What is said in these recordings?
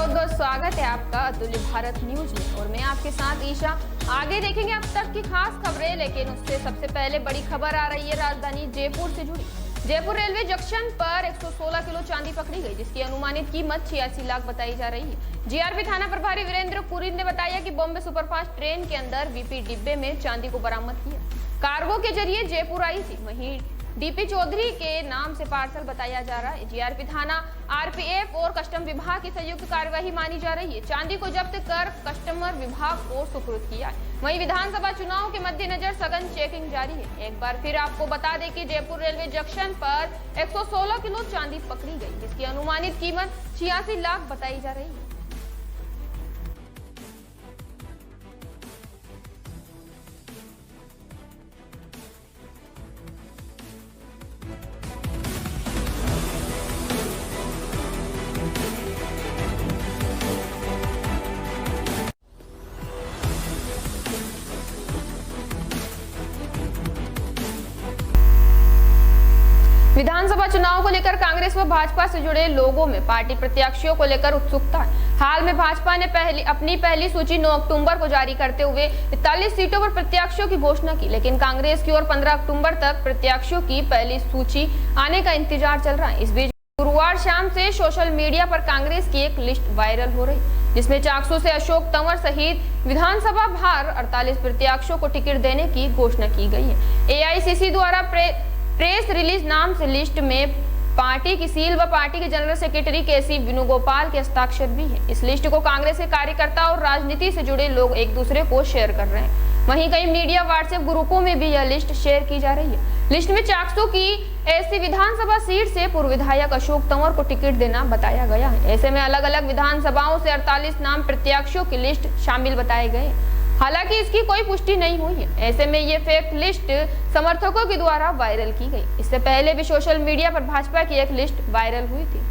बहुत बहुत स्वागत है आपका अतुल्य भारत न्यूज में और मैं आपके साथ ईशा। आगे देखेंगे अब तक की खास खबरें, लेकिन उससे सबसे पहले बड़ी खबर आ रही है राजधानी जयपुर से जुड़ी। जयपुर रेलवे जंक्शन पर 116 किलो चांदी पकड़ी गई, जिसकी अनुमानित कीमत 86 लाख बताई जा रही है। जीआरपी थाना प्रभारी वीरेंद्र पुरी ने बताया कि बॉम्बे सुपरफास्ट ट्रेन के अंदर वीपी डिब्बे में चांदी को बरामद किया, कार्गो के जरिए जयपुर आई थी। वहीं डीपी चौधरी के नाम से पार्सल बताया जा रहा है। जीआरपी थाना, आरपीएफ और कस्टम विभाग की संयुक्त कार्यवाही मानी जा रही है। चांदी को जब्त कर कस्टमर विभाग को सुपुर्द किया है। वहीं विधानसभा चुनाव के मद्देनजर सघन चेकिंग जारी है। एक बार फिर आपको बता दें कि जयपुर रेलवे जंक्शन पर 116 किलो चांदी पकड़ी गई, जिसकी अनुमानित कीमत 86 लाख बताई जा रही है। विधानसभा चुनाव को लेकर कांग्रेस व भाजपा से जुड़े लोगों में पार्टी प्रत्याशियों को लेकर उत्सुकता है। हाल में भाजपा ने अपनी पहली सूची 9 अक्टूबर को जारी करते हुए 41 सीटों पर प्रत्याशियों की घोषणा की, लेकिन कांग्रेस की ओर 15 अक्टूबर तक प्रत्याशियों की पहली सूची आने का इंतजार चल रहा है। इस बीच गुरुवार शाम से सोशल मीडिया पर कांग्रेस की एक लिस्ट वायरल हो रही, जिसमें चाकसू से अशोक तंवर सहित विधानसभा भार 48 प्रत्याशियों को टिकट देने की घोषणा की गई है। एआईसीसी द्वारा प्रेस रिलीज नाम से लिस्ट में पार्टी की सील व पार्टी के जनरल सेक्रेटरी केसी वेणुगोपाल के हस्ताक्षर भी है। इस लिस्ट को कांग्रेस के कार्यकर्ता और राजनीति से जुड़े लोग एक दूसरे को शेयर कर रहे हैं। वहीं कई मीडिया व्हाट्सएप ग्रुपों में भी यह लिस्ट शेयर की जा रही है। लिस्ट में चाकसू की ऐसी विधानसभा सीट से पूर्व विधायक अशोक तंवर को टिकट देना बताया गया है। ऐसे में अलग अलग विधानसभाओं से 48 नाम प्रत्याशियों की लिस्ट शामिल बताए गए। हालांकि इसकी कोई पुष्टि नहीं हुई है। ऐसे में ये फेक लिस्ट समर्थकों के द्वारा वायरल की गई। इससे पहले भी सोशल मीडिया पर भाजपा की एक लिस्ट वायरल हुई थी।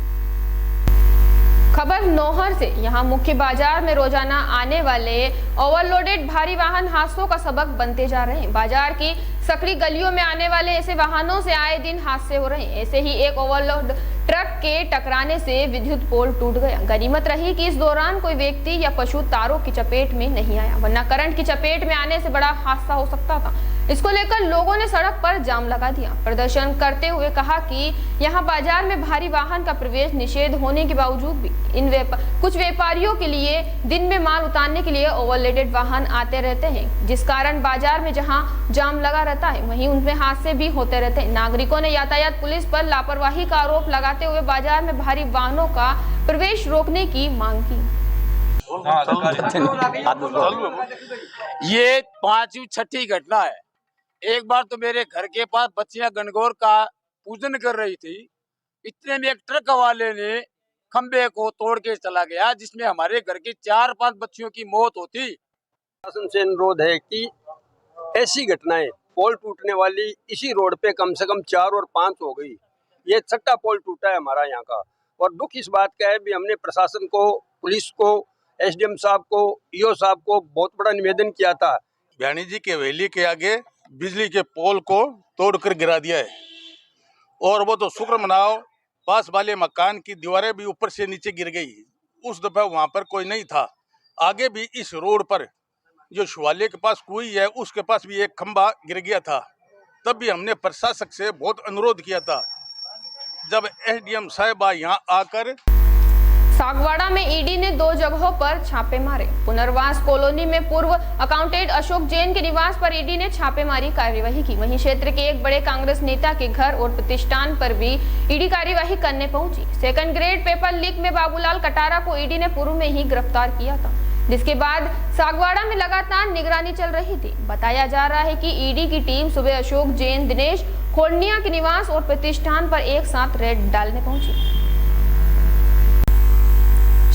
खबर नौहर से। यहाँ मुख्य बाजार में रोजाना आने वाले ओवरलोडेड भारी वाहन हादसों का सबक बनते जा रहे हैं। बाजार की सकड़ी गलियों में आने वाले ऐसे वाहनों से आए दिन हादसे हो रहे हैं। ऐसे ही एक ओवरलोड ट्रक के टकराने से विद्युत पोल टूट गया। गनीमत रही कि इस दौरान कोई व्यक्ति या पशु तारों की चपेट में नहीं आया, वरना करंट की चपेट में आने से बड़ा हादसा हो सकता था। इसको लेकर लोगों ने सड़क पर जाम लगा दिया, प्रदर्शन करते हुए कहा कि यहाँ बाजार में भारी वाहन का प्रवेश निषेध होने के बावजूद भी कुछ व्यापारियों के लिए दिन में माल उतारने के लिए ओवरलोडेड वाहन आते रहते हैं, जिस कारण बाजार में जहाँ जाम लगा रहता है वहीं उनमें हादसे भी होते रहते हैं। नागरिकों ने यातायात पुलिस पर लापरवाही का आरोप लगाते हुए बाजार में भारी वाहनों का प्रवेश रोकने की मांग की। ये 5वीं-6ठी घटना है। एक बार तो मेरे घर के पास बच्चियां गणगौर का पूजन कर रही थी, इतने में एक ट्रक वाले ने खंबे को तोड़ के चला गया, जिसमें हमारे घर की 4-5 बच्चियों की मौत होती। शासन से अनुरोध है कि ऐसी घटनाएं, पोल टूटने वाली इसी रोड पे कम से कम 4 और 5 हो गई। ये 6ठा पोल टूटा है हमारा यहाँ का। और दुख इस बात का है भी हमने प्रशासन को, पुलिस को, एसडीएम साहब को, ईओ साहब को बहुत बड़ा निवेदन किया था। भ्याणी जी के हवेली के आगे बिजली के पोल को तोड़कर गिरा दिया है, और वो तो शुक्र मनाओ पास वाले मकान की दीवारें भी ऊपर से नीचे गिर गई। उस दफा वहां पर कोई नहीं था। आगे भी इस रोड पर जो शिवालय के पास कुई है उसके पास भी एक खंबा गिर गया था। तब भी हमने प्रशासक से बहुत अनुरोध किया था। जब एसडीएम साहिबा यहाँ आकर सागवाड़ा में ईडी ने 2 जगहों पर छापे मारे। पुनर्वास कॉलोनी में पूर्व अकाउंटेंट अशोक जैन के निवास पर ईडी ने छापेमारी कार्यवाही की। वहीं क्षेत्र के एक बड़े कांग्रेस नेता के घर और प्रतिष्ठान पर भी ईडी कार्यवाही करने पहुंची। सेकंड ग्रेड पेपर लीक में बाबूलाल कटारा को ईडी ने पूर्व में ही गिरफ्तार किया था, जिसके बाद सागवाड़ा में लगातार निगरानी चल रही थी। बताया जा रहा है कि ईडी की टीम सुबह अशोक जैन, दिनेश खोड़निया के निवास और प्रतिष्ठान पर एक साथ रेड डालने पहुंची।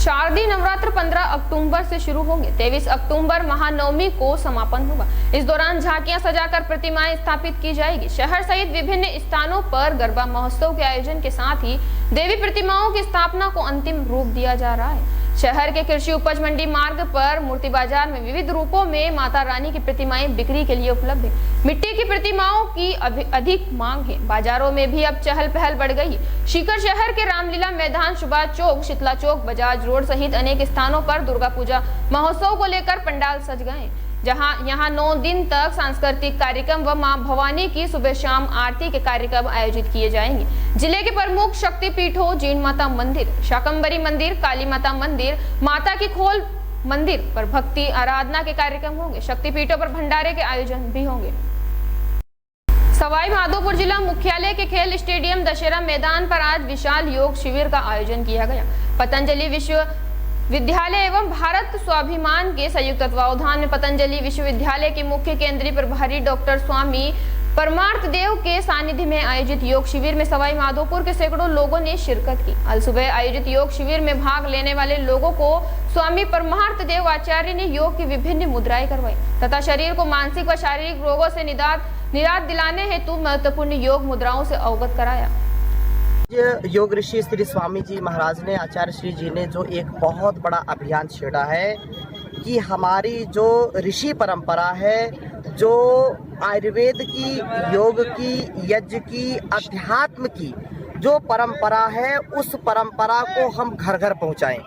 शारदीय नवरात्र 15 अक्टूबर से शुरू होंगे। 23 अक्टूबर महानवमी को समापन होगा। इस दौरान झांकियां सजाकर प्रतिमाएं स्थापित की जाएगी। शहर सहित विभिन्न स्थानों पर गरबा महोत्सव के आयोजन के साथ ही देवी प्रतिमाओं की स्थापना को अंतिम रूप दिया जा रहा है। शहर के कृषि उपज मंडी मार्ग पर मूर्ति बाजार में विविध रूपों में माता रानी की प्रतिमाएं बिक्री के लिए उपलब्ध है। मिट्टी की प्रतिमाओं की अधिक मांग है। बाजारों में भी अब चहल पहल बढ़ गई है। सीकर शहर के रामलीला मैदान, सुभाष चौक, शीतला चौक, बजाज रोड सहित अनेक स्थानों पर दुर्गा पूजा महोत्सव को लेकर पंडाल सज गए, जहां यहां 9 दिन तक सांस्कृतिक कार्यक्रम व मां भवानी की सुबह शाम आरती के कार्यक्रम आयोजित किए जाएंगे। जिले के प्रमुख शक्तिपीठों जीण माता मंदिर, शाकंभरी मंदिर, काली माता मंदिर, माता की खोल मंदिर पर भक्ति आराधना के कार्यक्रम होंगे। शक्तिपीठों पर भंडारे के आयोजन भी होंगे। सवाई माधोपुर जिला मुख्यालय के खेल स्टेडियम दशहरा मैदान पर आज विशाल योग शिविर का आयोजन किया गया। पतंजलि विश्वविद्यालय एवं भारत स्वाभिमान के संयुक्त तत्वावधान में पतंजलि विश्वविद्यालय के मुख्य केंद्रीय प्रभारी डॉक्टर स्वामी परमार्थ देव के सानिध्य में आयोजित योग शिविर में सवाई माधोपुर के सैकड़ों लोगों ने शिरकत की। कल सुबह आयोजित योग शिविर में भाग लेने वाले लोगों को स्वामी परमार्थ देव आचार्य ने योग की विभिन्न मुद्राएं करवाई तथा शरीर को मानसिक व शारीरिक रोगों से निजात दिलाने हेतु महत्वपूर्ण योग मुद्राओं से अवगत कराया। योग ऋषि श्री स्वामी जी महाराज ने, आचार्य श्री जी ने जो एक बहुत बड़ा अभियान छेड़ा है कि हमारी जो ऋषि परंपरा है, जो आयुर्वेद की, योग की, यज्ञ की, अध्यात्म की जो परंपरा है, उस परंपरा को हम घर घर पहुंचाएं।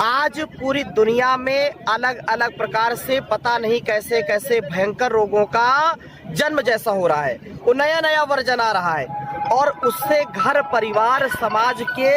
आज पूरी दुनिया में अलग अलग प्रकार से पता नहीं कैसे कैसे भयंकर रोगों का जन्म जैसा हो रहा है, वो नया नया वर्जन आ रहा है और उससे घर परिवार समाज के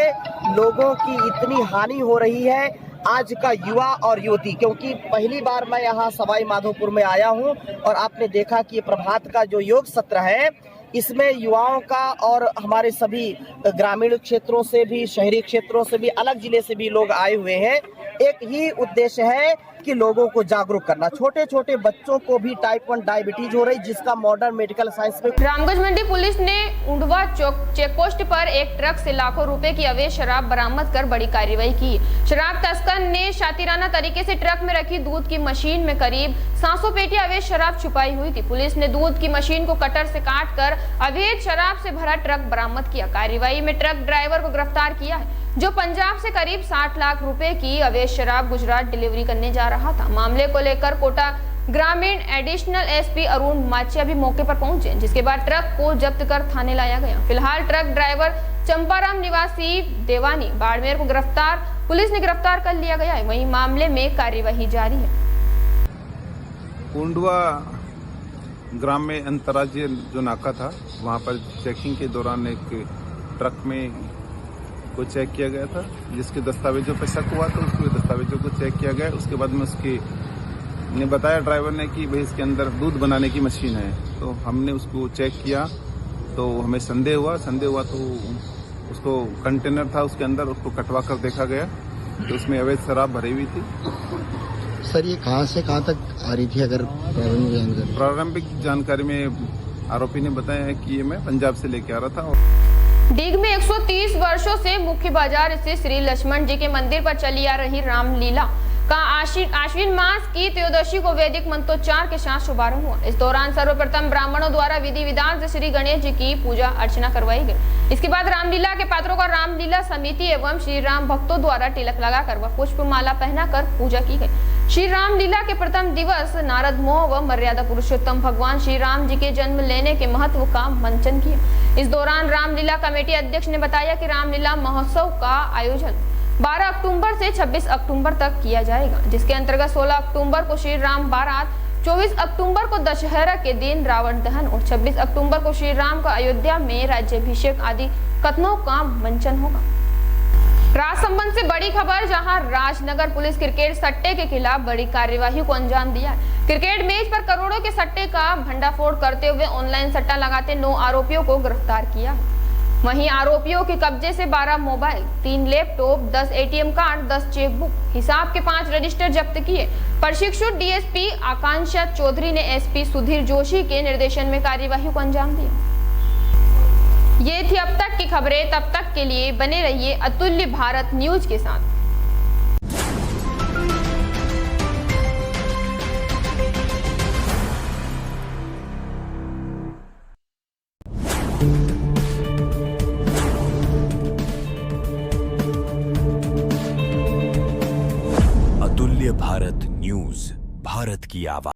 लोगों की इतनी हानि हो रही है। आज का युवा और युवती, क्योंकि पहली बार मैं यहाँ सवाई माधोपुर में आया हूँ और आपने देखा कि प्रभात का जो योग सत्र है, इसमें युवाओं का और हमारे सभी ग्रामीण क्षेत्रों से भी, शहरी क्षेत्रों से भी, अलग जिले से भी लोग आए हुए हैं। एक ही उद्देश्य है कि लोगों को जागरूक करना। छोटे छोटे बच्चों को भी टाइप 1 डायबिटीज हो रही, जिसका मॉडर्न मेडिकल साइंस में। रामगंज मंडी पुलिस ने उंडवा चेकपोस्ट पर एक ट्रक से लाखों रुपए की अवैध शराब बरामद कर बड़ी कार्रवाई की। शराब तस्कर ने शातिराना तरीके से ट्रक में रखी दूध की मशीन में करीब 700 पेटी अवैध शराब छुपाई हुई थी। पुलिस ने दूध की मशीन को कटर से काट कर अवैध शराब से भरा ट्रक बरामद किया। कार्रवाई में ट्रक ड्राइवर को गिरफ्तार किया है, जो पंजाब से करीब 60 लाख रुपए की अवैध शराब गुजरात डिलीवरी करने जा रहा था। मामले को लेकर कोटा ग्रामीण एडिशनल एसपी अरुण माचिया भी मौके पर पहुंचे, जिसके बाद ट्रक को जब्त कर थाने लाया गया। फिलहाल ट्रक ड्राइवर चंपाराम निवासी देवानी बाड़मेर को पुलिस ने गिरफ्तार कर लिया गया है। वहीं मामले में कार्यवाही जारी है। उंडवा ग्राम में अंतर्राज्यीय जो नाका था, वहां पर चेकिंग के दौरान एक ट्रक में को चेक किया गया था, जिसके दस्तावेजों पर शक हुआ तो उसके दस्तावेजों को चेक किया गया। उसके बाद में उसके ने बताया ड्राइवर ने कि भाई इसके अंदर दूध बनाने की मशीन है। तो हमने उसको चेक किया तो हमें संदेह हुआ तो उसको कंटेनर था, उसके अंदर उसको कटवा कर देखा गया तो उसमें अवैध शराब भरी हुई थी। सर, ये कहाँ से कहाँ तक आ रही थी? अगर प्रारंभिक जानकारी में आरोपी ने बताया है कि ये मैं पंजाब से लेके आ रहा था। डीग में 130 वर्षों से मुख्य बाजार स्थित श्री लक्ष्मण जी के मंदिर पर चली आ रही रामलीला का आश्विन मास की त्रयोदशी को वैदिक मंत्रोच्चार के साथ शुभारंभ हुआ। इस दौरान सर्वप्रथम ब्राह्मणों द्वारा विधि विधान से श्री गणेश जी की पूजा अर्चना करवाई गई। इसके बाद रामलीला के पात्रों का रामलीला समिति एवं श्री राम भक्तों द्वारा तिलक लगाकर व पुष्पमाला पहनाकर पूजा की गई। श्री रामलीला के प्रथम दिवस नारद मोह व मर्यादा पुरुषोत्तम भगवान श्री राम जी के जन्म लेने के महत्व का मंचन किया। इस दौरान रामलीला कमेटी अध्यक्ष ने बताया कि रामलीला महोत्सव का आयोजन 12 अक्टूबर से 26 अक्टूबर तक किया जाएगा, जिसके अंतर्गत 16 अक्टूबर को श्री राम बारात, 24 अक्टूबर को दशहरा के दिन रावण दहन और 26 अक्टूबर को श्री राम का अयोध्या में राज्याभिषेक आदि कथनों का मंचन होगा। राजसमंद से बड़ी खबर, जहां राजनगर पुलिस क्रिकेट सट्टे के खिलाफ बड़ी कार्यवाही को अंजाम दिया। क्रिकेट मैच पर करोड़ों के सट्टे का भंडाफोड़ करते हुए ऑनलाइन सट्टा लगाते 9 आरोपियों को गिरफ्तार किया। वहीं आरोपियों के कब्जे से 12 mobile, 3 laptop, 10 ATM card, 10 chequebook, हिसाब के 5 रजिस्टर जब्त किए। प्रशिक्षु डीएसपी आकांक्षा चौधरी ने एसपी सुधीर जोशी के निर्देशन में कार्यवाही को अंजाम दिया। ये थी अब तक की खबरें। तब तक के लिए बने रहिए अतुल्य भारत न्यूज के साथ। भारत की आवाज।